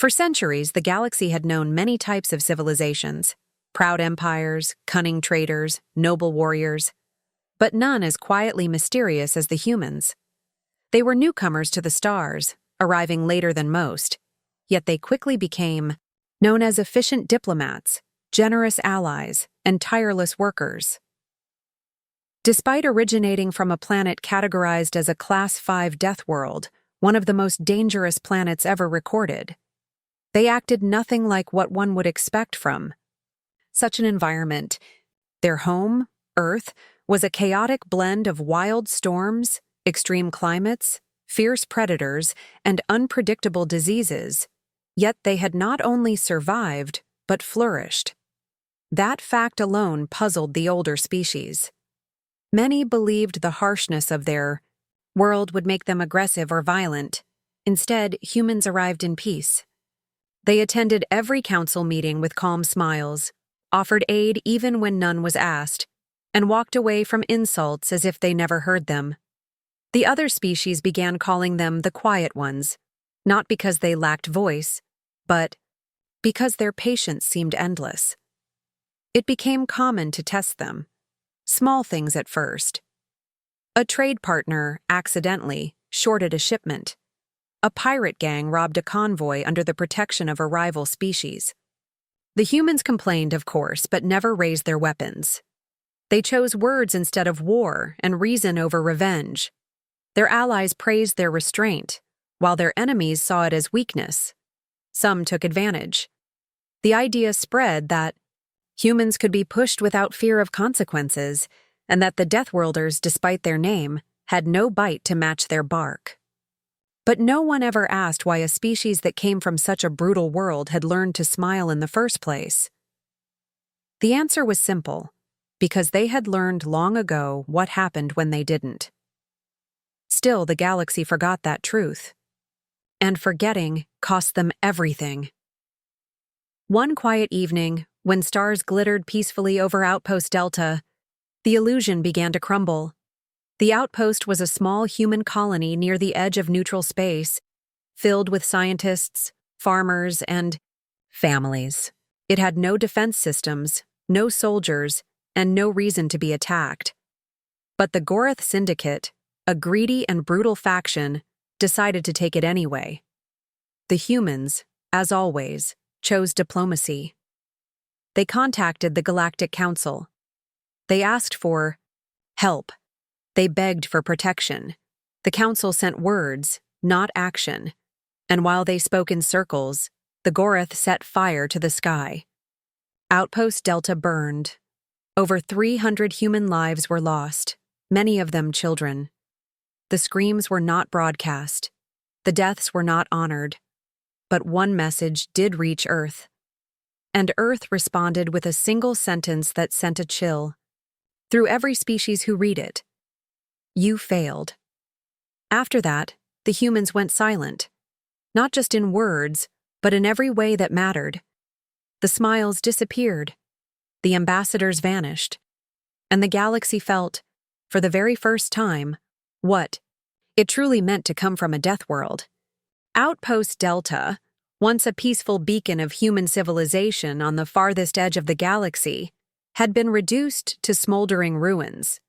For centuries, the galaxy had known many types of civilizations: proud empires, cunning traders, noble warriors, but none as quietly mysterious as the humans. They were newcomers to the stars, arriving later than most, yet they quickly became known as efficient diplomats, generous allies, and tireless workers. Despite originating from a planet categorized as a Class 5 death world, one of the most dangerous planets ever recorded, they acted nothing like what one would expect from such an environment. Their home, Earth, was a chaotic blend of wild storms, extreme climates, fierce predators, and unpredictable diseases, yet they had not only survived, but flourished. That fact alone puzzled the older species. Many believed the harshness of their world would make them aggressive or violent. Instead, humans arrived in peace. They attended every council meeting with calm smiles, offered aid even when none was asked, and walked away from insults as if they never heard them. The other species began calling them the quiet ones, not because they lacked voice, but because their patience seemed endless. It became common to test them. Small things at first. A trade partner accidentally shorted a shipment. A pirate gang robbed a convoy under the protection of a rival species. The humans complained, of course, but never raised their weapons. They chose words instead of war and reason over revenge. Their allies praised their restraint, while their enemies saw it as weakness. Some took advantage. The idea spread that humans could be pushed without fear of consequences, and that the Deathworlders, despite their name, had no bite to match their bark. But no one ever asked why a species that came from such a brutal world had learned to smile in the first place. The answer was simple: because they had learned long ago what happened when they didn't. Still, the galaxy forgot that truth. And forgetting cost them everything. One quiet evening, when stars glittered peacefully over Outpost Delta, the illusion began to crumble. The outpost was a small human colony near the edge of neutral space, filled with scientists, farmers, and families. It had no defense systems, no soldiers, and no reason to be attacked. But the Gorath Syndicate, a greedy and brutal faction, decided to take it anyway. The humans, as always, chose diplomacy. They contacted the Galactic Council. They asked for help. They begged for protection. The Council sent words, not action. And while they spoke in circles, the Gorath set fire to the sky. Outpost Delta burned. Over 300 human lives were lost, many of them children. The screams were not broadcast. The deaths were not honored. But one message did reach Earth. And Earth responded with a single sentence that sent a chill through every species who read it. You failed. After that, the humans went silent, not just in words, but in every way that mattered. The smiles disappeared, the ambassadors vanished, and the galaxy felt, for the very first time, what it truly meant to come from a death world. Outpost Delta, once a peaceful beacon of human civilization on the farthest edge of the galaxy, had been reduced to smoldering ruins.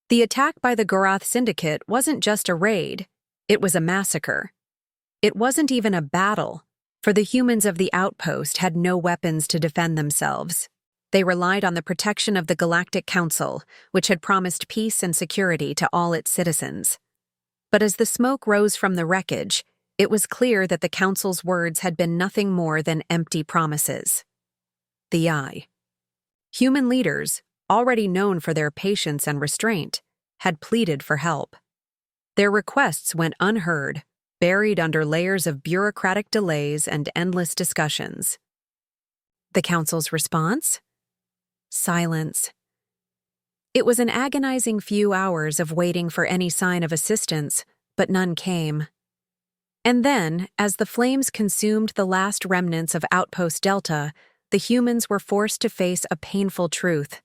The attack by the Gorath Syndicate wasn't just a raid, it was a massacre. It wasn't even a battle, for the humans of the outpost had no weapons to defend themselves. They relied on the protection of the Galactic Council, which had promised peace and security to all its citizens. But as the smoke rose from the wreckage, it was clear that the Council's words had been nothing more than empty promises. The Eye. Human leaders, already known for their patience and restraint, had pleaded for help. Their requests went unheard, buried under layers of bureaucratic delays and endless discussions. The Council's response? Silence. It was an agonizing few hours of waiting for any sign of assistance, but none came. And then, as the flames consumed the last remnants of Outpost Delta, the humans were forced to face a painful truth.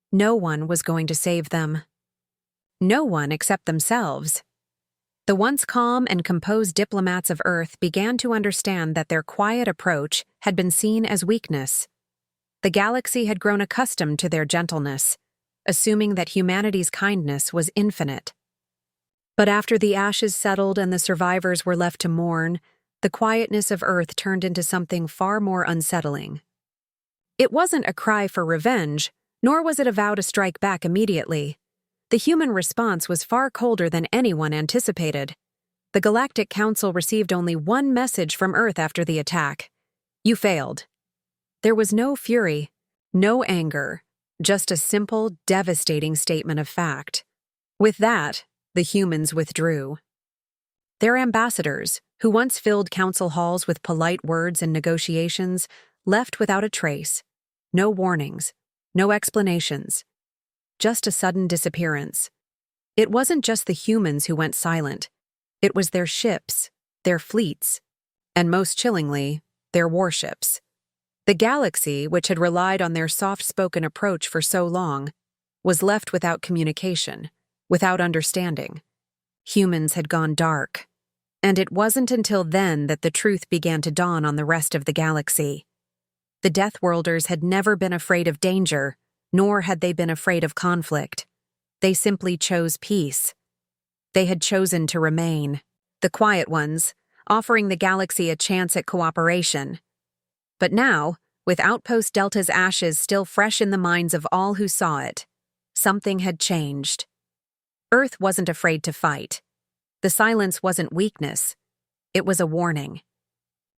No one was going to save them. No one except themselves. The once calm and composed diplomats of Earth began to understand that their quiet approach had been seen as weakness. The galaxy had grown accustomed to their gentleness, assuming that humanity's kindness was infinite. But after the ashes settled and the survivors were left to mourn, the quietness of Earth turned into something far more unsettling. It wasn't a cry for revenge, nor was it a vow to strike back immediately. The human response was far colder than anyone anticipated. The Galactic Council received only one message from Earth after the attack. You failed. There was no fury, no anger, just a simple, devastating statement of fact. With that, the humans withdrew. Their ambassadors, who once filled council halls with polite words and negotiations, left without a trace. No warnings, no explanations. Just a sudden disappearance. It wasn't just the humans who went silent. It was their ships, their fleets, and most chillingly, their warships. The galaxy, which had relied on their soft-spoken approach for so long, was left without communication, without understanding. Humans had gone dark, and it wasn't until then that the truth began to dawn on the rest of the galaxy. The Deathworlders had never been afraid of danger, nor had they been afraid of conflict. They simply chose peace. They had chosen to remain, the quiet ones, offering the galaxy a chance at cooperation. But now, with Outpost Delta's ashes still fresh in the minds of all who saw it, something had changed. Earth wasn't afraid to fight. The silence wasn't weakness. It was a warning.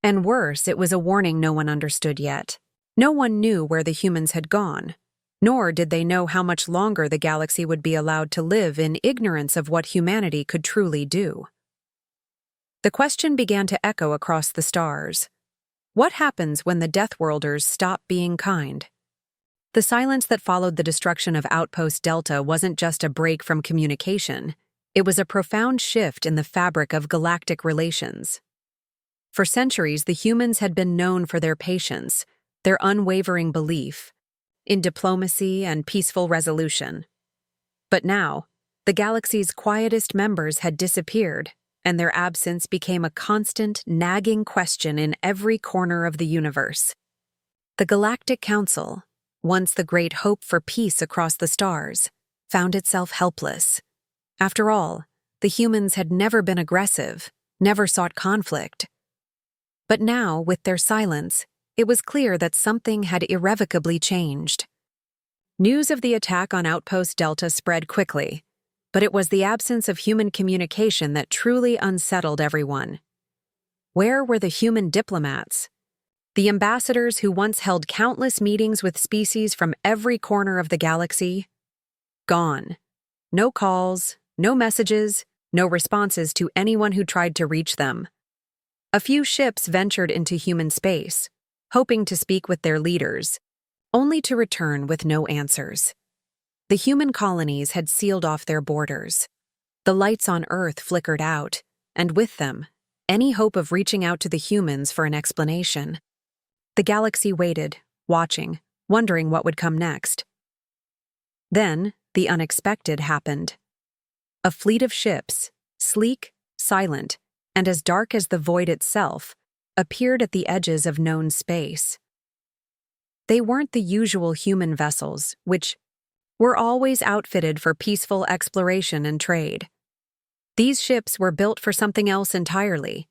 And worse, it was a warning no one understood yet. No one knew where the humans had gone. Nor did they know how much longer the galaxy would be allowed to live in ignorance of what humanity could truly do. The question began to echo across the stars. What happens when the Deathworlders stop being kind? The silence that followed the destruction of Outpost Delta wasn't just a break from communication. It was a profound shift in the fabric of galactic relations. For centuries, the humans had been known for their patience, their unwavering belief in diplomacy and peaceful resolution. But now, the galaxy's quietest members had disappeared, and their absence became a constant, nagging question in every corner of the universe. The Galactic Council, once the great hope for peace across the stars, found itself helpless. After all, the humans had never been aggressive, never sought conflict. But now, with their silence, it was clear that something had irrevocably changed. News of the attack on Outpost Delta spread quickly, but it was the absence of human communication that truly unsettled everyone. Where were the human diplomats? The ambassadors who once held countless meetings with species from every corner of the galaxy? Gone. No calls, no messages, no responses to anyone who tried to reach them. A few ships ventured into human space, hoping to speak with their leaders, only to return with no answers. The human colonies had sealed off their borders. The lights on Earth flickered out, and with them, any hope of reaching out to the humans for an explanation. The galaxy waited, watching, wondering what would come next. Then, the unexpected happened. A fleet of ships, sleek, silent, and as dark as the void itself, appeared at the edges of known space. They weren't the usual human vessels, which were always outfitted for peaceful exploration and trade. These ships were built for something else entirely.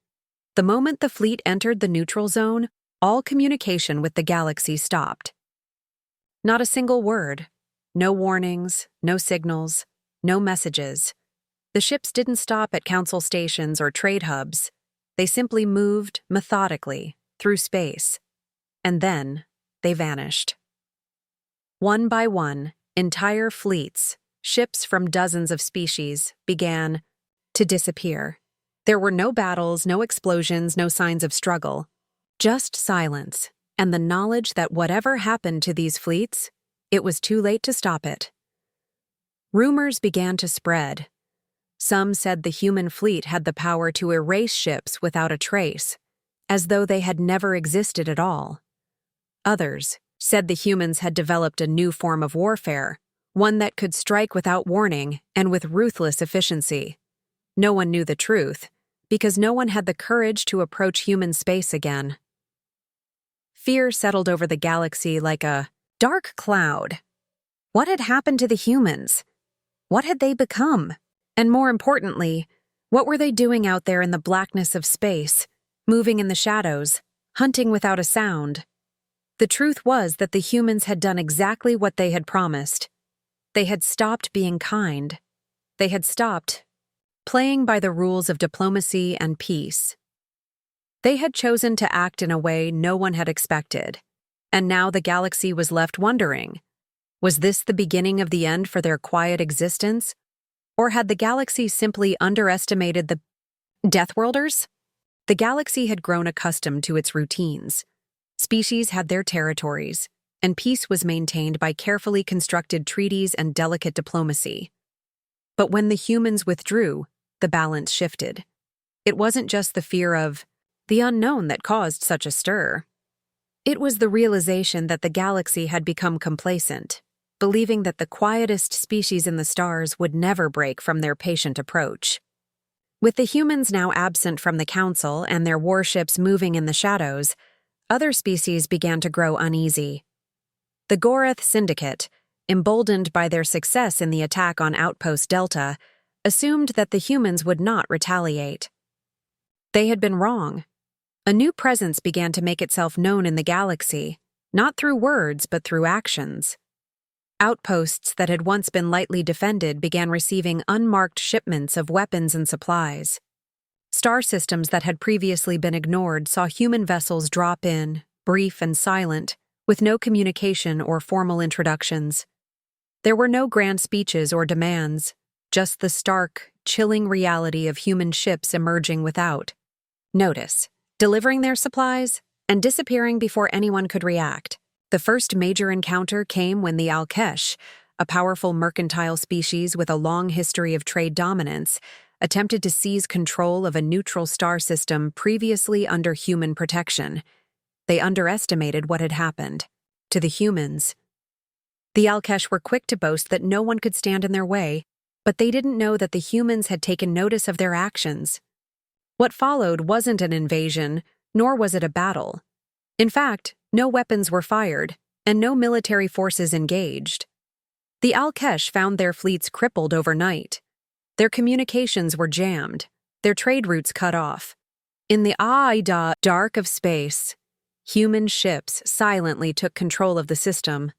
The moment the fleet entered the neutral zone, all communication with the galaxy stopped. Not a single word, no warnings, no signals, no messages. The ships didn't stop at council stations or trade hubs. They simply moved methodically through space. And then they vanished. One by one, entire fleets, ships from dozens of species, began to disappear. There were no battles, no explosions, no signs of struggle. Just silence, and the knowledge that whatever happened to these fleets, it was too late to stop it. Rumors began to spread. Some said the human fleet had the power to erase ships without a trace, as though they had never existed at all. Others said the humans had developed a new form of warfare, one that could strike without warning and with ruthless efficiency. No one knew the truth, because no one had the courage to approach human space again. Fear settled over the galaxy like a dark cloud. What had happened to the humans? What had they become? And more importantly, what were they doing out there in the blackness of space, moving in the shadows, hunting without a sound? The truth was that the humans had done exactly what they had promised. They had stopped being kind. They had stopped playing by the rules of diplomacy and peace. They had chosen to act in a way no one had expected, and now the galaxy was left wondering, was this the beginning of the end for their quiet existence? Or had the galaxy simply underestimated the Deathworlders? The galaxy had grown accustomed to its routines. Species had their territories, and peace was maintained by carefully constructed treaties and delicate diplomacy. But when the humans withdrew, the balance shifted. It wasn't just the fear of the unknown that caused such a stir. It was the realization that the galaxy had become complacent, believing that the quietest species in the stars would never break from their patient approach. With the humans now absent from the Council and their warships moving in the shadows, other species began to grow uneasy. The Gorath Syndicate, emboldened by their success in the attack on Outpost Delta, assumed that the humans would not retaliate. They had been wrong. A new presence began to make itself known in the galaxy, not through words but through actions. Outposts that had once been lightly defended began receiving unmarked shipments of weapons and supplies. Star systems that had previously been ignored saw human vessels drop in, brief and silent, with no communication or formal introductions. There were no grand speeches or demands, just the stark, chilling reality of human ships emerging without notice, delivering their supplies, and disappearing before anyone could react. The first major encounter came when the Alkesh, a powerful mercantile species with a long history of trade dominance, attempted to seize control of a neutral star system previously under human protection. They underestimated what had happened to the humans. The Alkesh were quick to boast that no one could stand in their way, but they didn't know that the humans had taken notice of their actions. What followed wasn't an invasion, nor was it a battle. In fact, no weapons were fired, and no military forces engaged. The Alkesh found their fleets crippled overnight. Their communications were jammed, their trade routes cut off. In the dark of space, human ships silently took control of the system.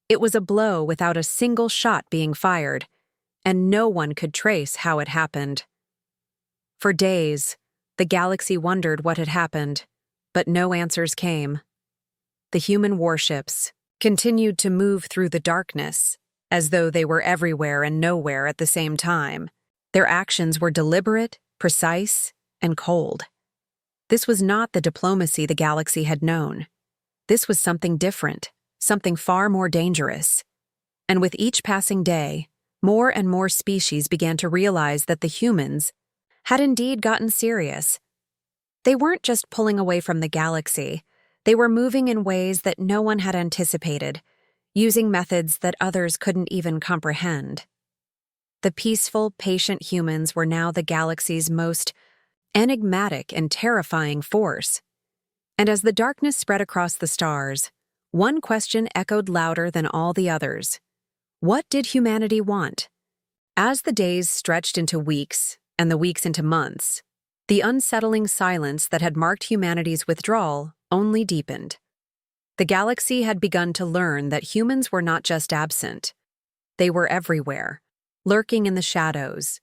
It was a blow without a single shot being fired, and no one could trace how it happened. For days, the galaxy wondered what had happened, but no answers came. The human warships continued to move through the darkness, as though they were everywhere and nowhere at the same time. Their actions were deliberate, precise, and cold. This was not the diplomacy the galaxy had known. This was something different, something far more dangerous. And with each passing day, more and more species began to realize that the humans had indeed gotten serious. They weren't just pulling away from the galaxy. They were moving in ways that no one had anticipated, using methods that others couldn't even comprehend. The peaceful, patient humans were now the galaxy's most enigmatic and terrifying force. And as the darkness spread across the stars, one question echoed louder than all the others. What did humanity want? As the days stretched into weeks, and the weeks into months, the unsettling silence that had marked humanity's withdrawal only deepened. The galaxy had begun to learn that humans were not just absent. They were everywhere, lurking in the shadows,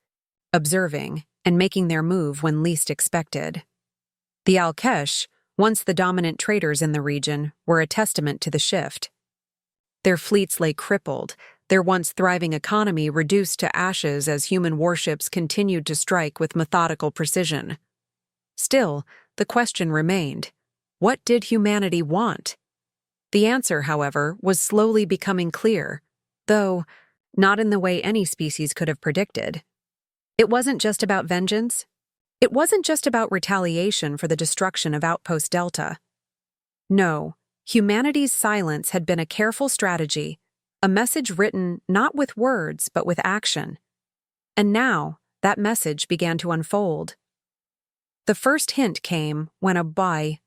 observing and making their move when least expected. The Alkesh, once the dominant traders in the region, were a testament to the shift. Their fleets lay crippled, their once thriving economy reduced to ashes as human warships continued to strike with methodical precision. Still, the question remained, what did humanity want? The answer, however, was slowly becoming clear, though not in the way any species could have predicted. It wasn't just about vengeance. It wasn't just about retaliation for the destruction of Outpost Delta. No, humanity's silence had been a careful strategy, a message written not with words but with action. And now, that message began to unfold. The first hint came when a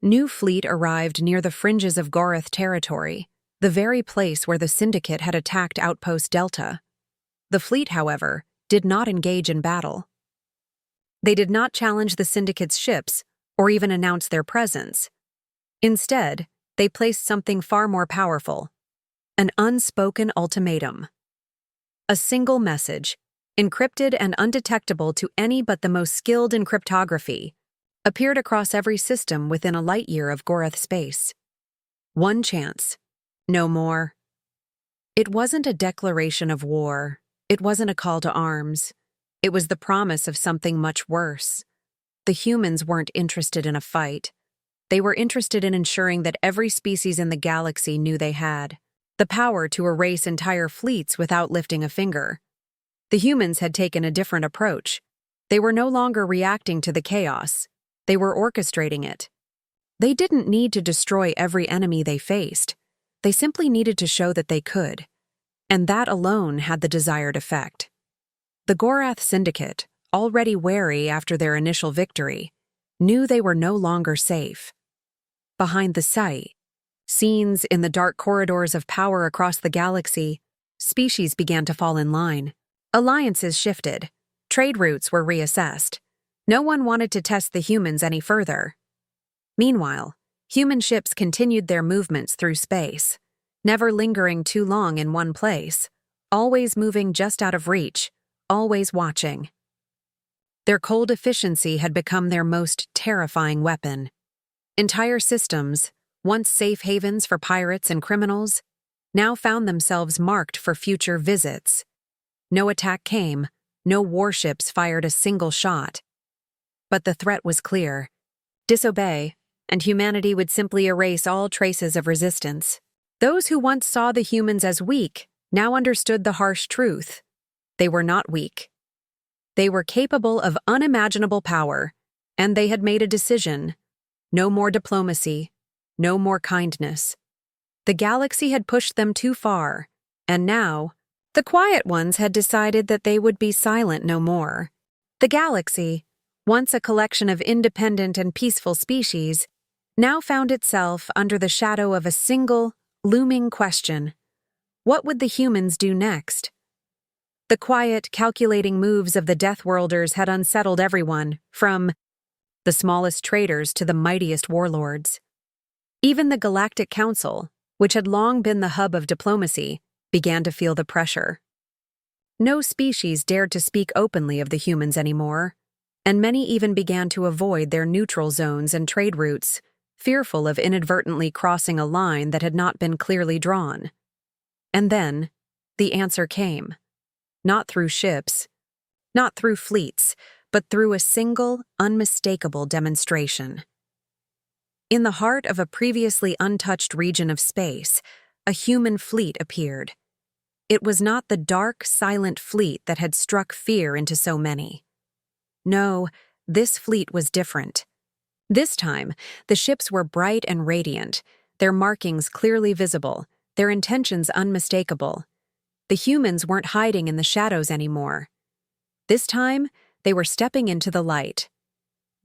new fleet arrived near the fringes of Gorath territory, the very place where the Syndicate had attacked Outpost Delta. The fleet, however, did not engage in battle. They did not challenge the Syndicate's ships or even announce their presence. Instead, they placed something far more powerful: an unspoken ultimatum. A single message, encrypted and undetectable to any but the most skilled in cryptography, appeared across every system within a light year of Gorath space. One chance, no more. It wasn't a declaration of war. It wasn't a call to arms. It was the promise of something much worse. The humans weren't interested in a fight. They were interested in ensuring that every species in the galaxy knew they had the power to erase entire fleets without lifting a finger. The humans had taken a different approach. They were no longer reacting to the chaos. They were orchestrating it. They didn't need to destroy every enemy they faced. They simply needed to show that they could. And that alone had the desired effect. The Gorath Syndicate, already wary after their initial victory, knew they were no longer safe. Behind the sight, scenes in the dark corridors of power across the galaxy, species began to fall in line. Alliances shifted. Trade routes were reassessed. No one wanted to test the humans any further. Meanwhile, human ships continued their movements through space, never lingering too long in one place, always moving just out of reach, always watching. Their cold efficiency had become their most terrifying weapon. Entire systems, once safe havens for pirates and criminals, now found themselves marked for future visits. No attack came, no warships fired a single shot. But the threat was clear: disobey, and humanity would simply erase all traces of resistance. Those who once saw the humans as weak now understood the harsh truth. They were not weak. They were capable of unimaginable power, and they had made a decision. No more diplomacy, no more kindness. The galaxy had pushed them too far, and now, the quiet ones had decided that they would be silent no more. The galaxy, once a collection of independent and peaceful species, now found itself under the shadow of a single, looming question: what would the humans do next? The quiet, calculating moves of the Deathworlders had unsettled everyone, from the smallest traders to the mightiest warlords. Even the Galactic Council, which had long been the hub of diplomacy, began to feel the pressure. No species dared to speak openly of the humans anymore, and many even began to avoid their neutral zones and trade routes, fearful of inadvertently crossing a line that had not been clearly drawn. And then, the answer came. Not through ships, not through fleets, but through a single, unmistakable demonstration. In the heart of a previously untouched region of space, a human fleet appeared. It was not the dark, silent fleet that had struck fear into so many. No, this fleet was different. This time, the ships were bright and radiant, their markings clearly visible, their intentions unmistakable. The humans weren't hiding in the shadows anymore. This time, they were stepping into the light.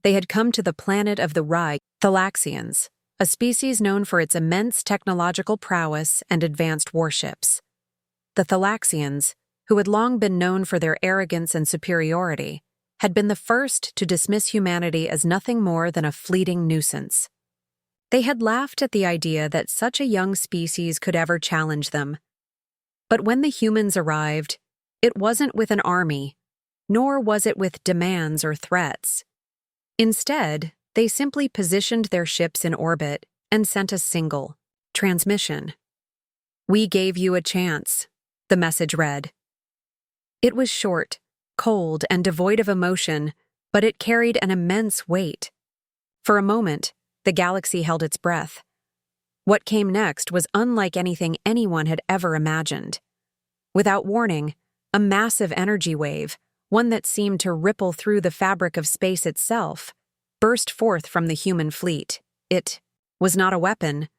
They had come to the planet of the Thalaxians, a species known for its immense technological prowess and advanced warships. The Thalaxians, who had long been known for their arrogance and superiority, had been the first to dismiss humanity as nothing more than a fleeting nuisance. They had laughed at the idea that such a young species could ever challenge them. But when the humans arrived, it wasn't with an army, nor was it with demands or threats. Instead, they simply positioned their ships in orbit and sent a single transmission. "We gave you a chance," the message read. It was short, cold, and devoid of emotion, but it carried an immense weight. For a moment, the galaxy held its breath. What came next was unlike anything anyone had ever imagined. Without warning, a massive energy wave, one that seemed to ripple through the fabric of space itself, burst forth from the human fleet. It was not a weapon.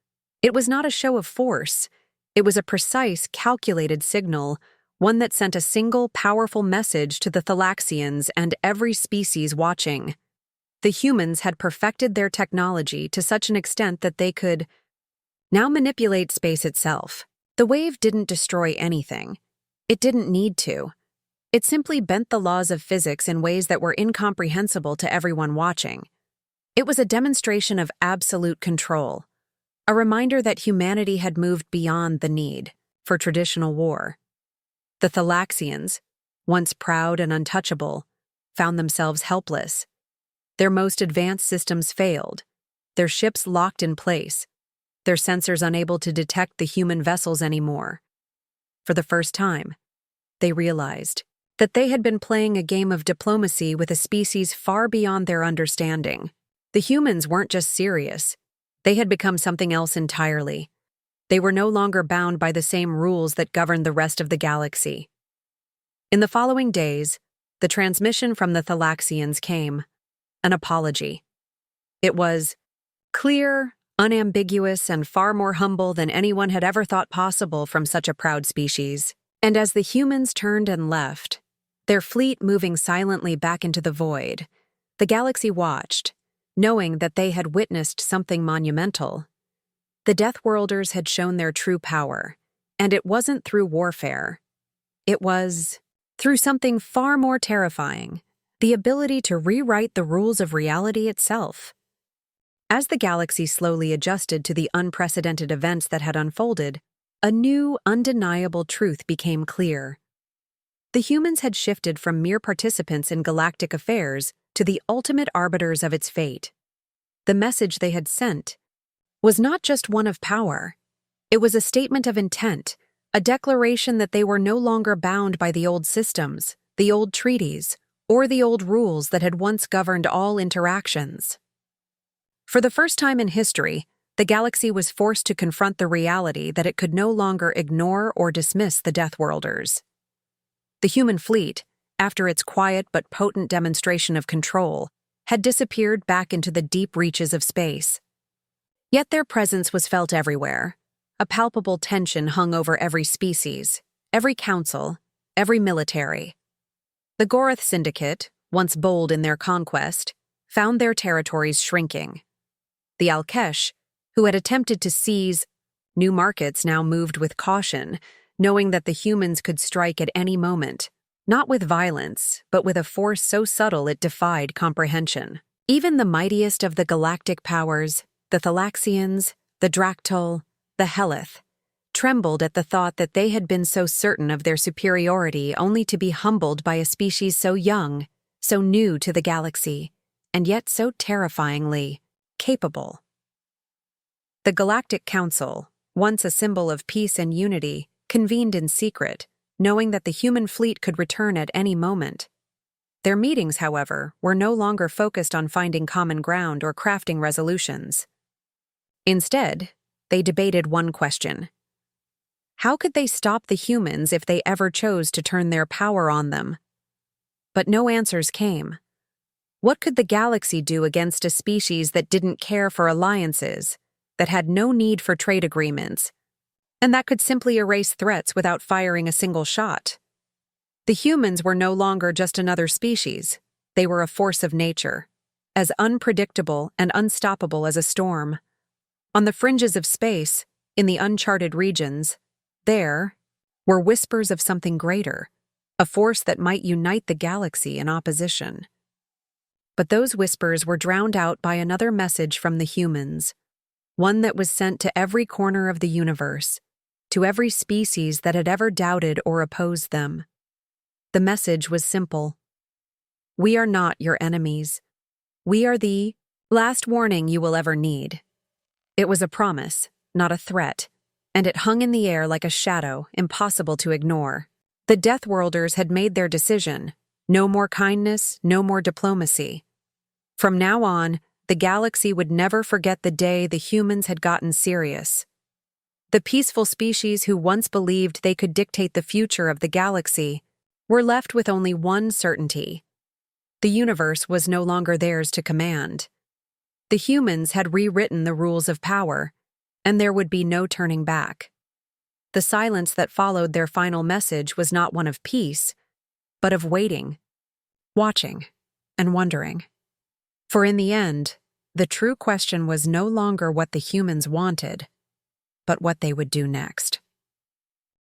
It was not a show of force. It was a precise, calculated signal, one that sent a single, powerful message to the Thalaxians and every species watching. The humans had perfected their technology to such an extent that they could now manipulate space itself. The wave didn't destroy anything. It didn't need to. It simply bent the laws of physics in ways that were incomprehensible to everyone watching. It was a demonstration of absolute control, a reminder that humanity had moved beyond the need for traditional war. The Thalaxians, once proud and untouchable, found themselves helpless. Their most advanced systems failed, their ships locked in place, their sensors unable to detect the human vessels anymore. For the first time, they realized that they had been playing a game of diplomacy with a species far beyond their understanding. The humans weren't just serious. They had become something else entirely. They were no longer bound by the same rules that governed the rest of the galaxy. In the following days, the transmission from the Thalaxians came, an apology. It was clear, unambiguous, and far more humble than anyone had ever thought possible from such a proud species. And as the humans turned and left, their fleet moving silently back into the void, the galaxy watched, knowing that they had witnessed something monumental. The Deathworlders had shown their true power, and it wasn't through warfare. It was through something far more terrifying, the ability to rewrite the rules of reality itself. As the galaxy slowly adjusted to the unprecedented events that had unfolded, a new, undeniable truth became clear. The humans had shifted from mere participants in galactic affairs to the ultimate arbiters of its fate. The message they had sent was not just one of power. It was a statement of intent, a declaration that they were no longer bound by the old systems, the old treaties, or the old rules that had once governed all interactions. For the first time in history, the galaxy was forced to confront the reality that it could no longer ignore or dismiss the Deathworlders. The human fleet, after its quiet but potent demonstration of control, had disappeared back into the deep reaches of space. Yet their presence was felt everywhere. A palpable tension hung over every species, every council, every military. The Gorath Syndicate, once bold in their conquest, found their territories shrinking. The Alkesh, who had attempted to seize new markets, now moved with caution, knowing that the humans could strike at any moment, not with violence, but with a force so subtle it defied comprehension. Even the mightiest of the galactic powers, the Thalaxians, the Draktul, the Helith, trembled at the thought that they had been so certain of their superiority only to be humbled by a species so young, so new to the galaxy, and yet so terrifyingly capable. The Galactic Council, once a symbol of peace and unity, convened in secret, knowing that the human fleet could return at any moment. Their meetings, however, were no longer focused on finding common ground or crafting resolutions. Instead, they debated one question. How could they stop the humans if they ever chose to turn their power on them? But no answers came. What could the galaxy do against a species that didn't care for alliances, that had no need for trade agreements, and that could simply erase threats without firing a single shot? The humans were no longer just another species. They were a force of nature, as unpredictable and unstoppable as a storm. On the fringes of space, in the uncharted regions, there were whispers of something greater, a force that might unite the galaxy in opposition. But those whispers were drowned out by another message from the humans, one that was sent to every corner of the universe, to every species that had ever doubted or opposed them. The message was simple. We are not your enemies. We are the last warning you will ever need. It was a promise, not a threat, and it hung in the air like a shadow, impossible to ignore. The Deathworlders had made their decision. No more kindness, no more diplomacy. From now on, the galaxy would never forget the day the humans had gotten serious. The peaceful species who once believed they could dictate the future of the galaxy were left with only one certainty. The universe was no longer theirs to command. The humans had rewritten the rules of power, and there would be no turning back. The silence that followed their final message was not one of peace, but of waiting, watching, and wondering. For in the end, the true question was no longer what the humans wanted, but what they would do next.